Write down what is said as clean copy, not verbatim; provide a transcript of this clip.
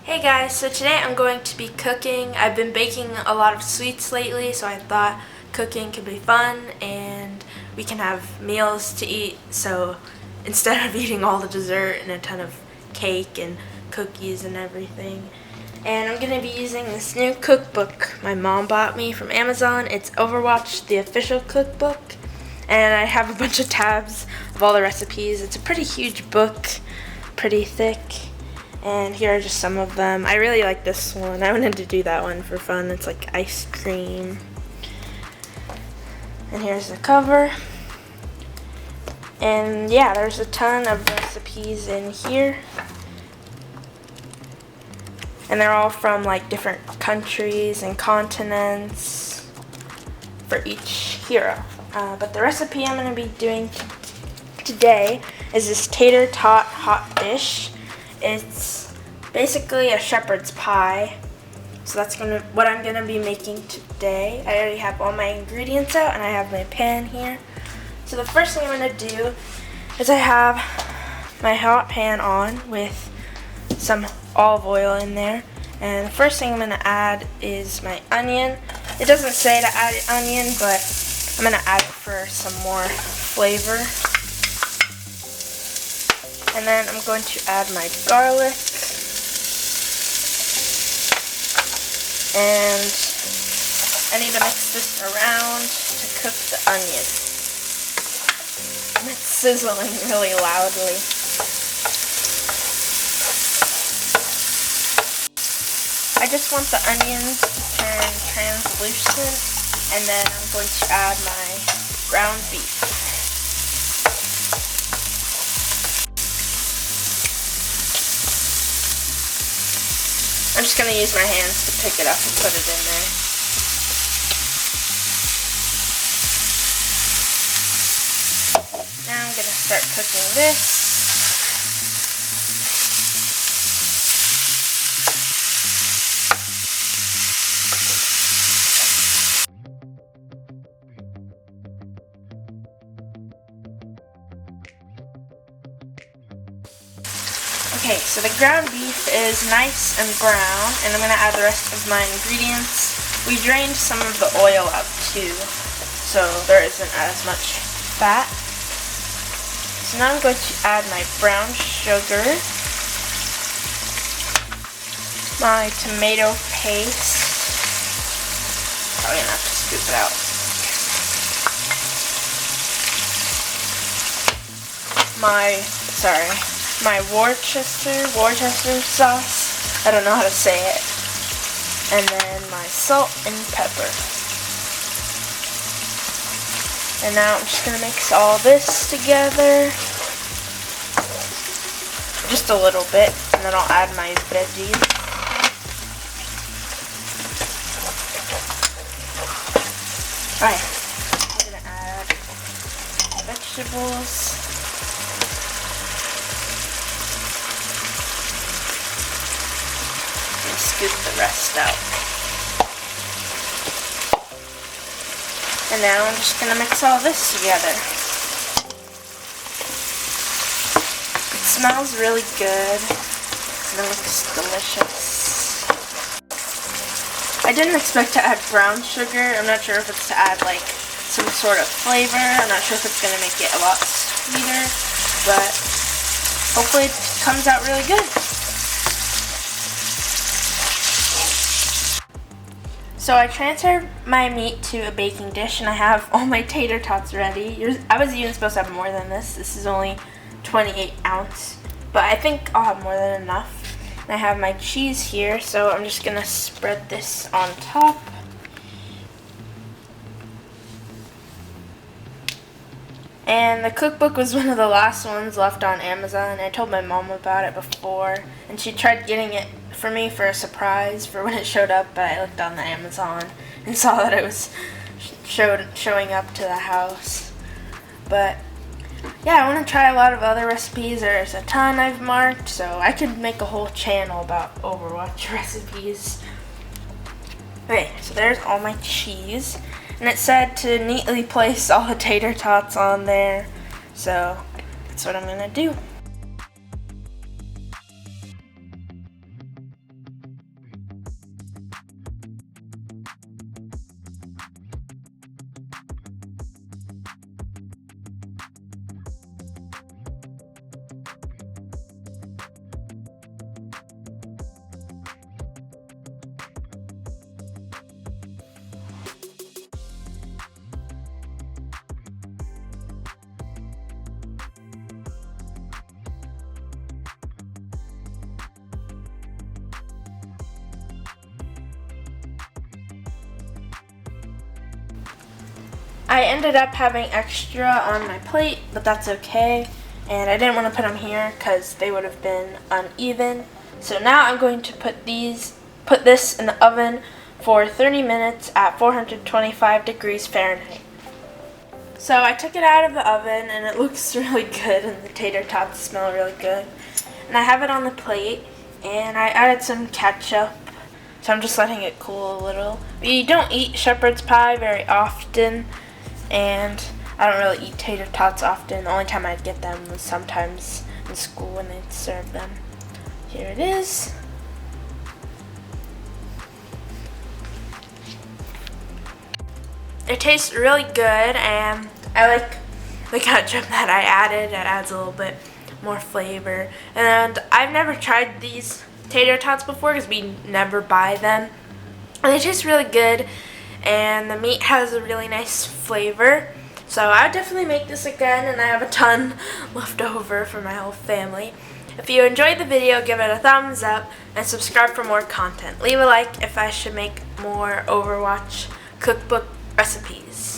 Hey guys, so today I'm going to be cooking. I've been baking a lot of sweets lately, so I thought cooking could be fun and we can have meals to eat. So instead of eating all the dessert and a ton of cake and cookies and everything. And I'm going to be using this new cookbook my mom bought me from Amazon. It's Overwatch, the official cookbook. And I have a bunch of tabs of all the recipes. It's a pretty huge book, pretty thick. And here are just some of them. I really like this one. I wanted to do that one for fun. It's like ice cream. And here's the cover. And yeah, there's a ton of recipes in here. And they're all from like different countries and continents for each hero. But the recipe I'm going to be doing today is this Tater Tot Hot Dish. It's basically a shepherd's pie, so that's what I'm gonna be making today. I already have all my ingredients out, and I have my pan here. So the first thing I'm gonna do is I have my hot pan on with some olive oil in there, and the first thing I'm gonna add is my onion. It doesn't say to add onion, but I'm gonna add it for some more flavor. And then I'm going to add my garlic, and I need to mix this around to cook the onion. And it's sizzling really loudly. I just want the onions to turn translucent, and then I'm going to add my ground beef. I'm just going to use my hands to pick it up and put it in there. Now I'm going to start cooking this. Okay, so the ground beef is nice and brown, and I'm going to add the rest of my ingredients. We drained some of the oil out too, so there isn't as much fat. So now I'm going to add my brown sugar, my tomato paste. Probably gonna have to scoop it out. My Worcester sauce. I don't know how to say it. And then my salt and pepper. And now I'm just gonna mix all this together. Just a little bit, and then I'll add my veggies. Alright, I'm gonna add vegetables. Scoop the rest out. And now I'm just going to mix all this together. It smells really good. And it looks delicious. I didn't expect to add brown sugar. I'm not sure if it's to add like some sort of flavor. I'm not sure if it's going to make it a lot sweeter. But hopefully it comes out really good. So I transferred my meat to a baking dish, and I have all my tater tots ready. I was even supposed to have more than this. This is only 28 ounce, but I think I'll have more than enough. And I have my cheese here, so I'm just gonna spread this on top. And the cookbook was one of the last ones left on Amazon. I told my mom about it before, and she tried getting it for me for a surprise for when it showed up, but I looked on the Amazon and saw that it was showing up to the house. But yeah, I want to try a lot of other recipes. There's a ton I've marked, so I could make a whole channel about Overwatch recipes. Okay, so there's all my cheese, and it said to neatly place all the tater tots on there, so that's what I'm gonna do. I ended up having extra on my plate, but that's okay. And I didn't want to put them here because they would have been uneven. So now I'm going to put this in the oven for 30 minutes at 425 degrees Fahrenheit. So I took it out of the oven and it looks really good and the tater tots smell really good. And I have it on the plate and I added some ketchup. So I'm just letting it cool a little. We don't eat shepherd's pie very often, and I don't really eat tater tots often. The only time I'd get them was sometimes in school when they'd serve them. Here it is. It tastes really good, and I like the ketchup that I added. It adds a little bit more flavor. And I've never tried these tater tots before because we never buy them. And they taste really good, and the meat has a really nice flavor. So I would definitely make this again, and I have a ton left over for my whole family. If you enjoyed the video, give it a thumbs up and subscribe for more content. Leave a like if I should make more Overwatch Cookbook recipes.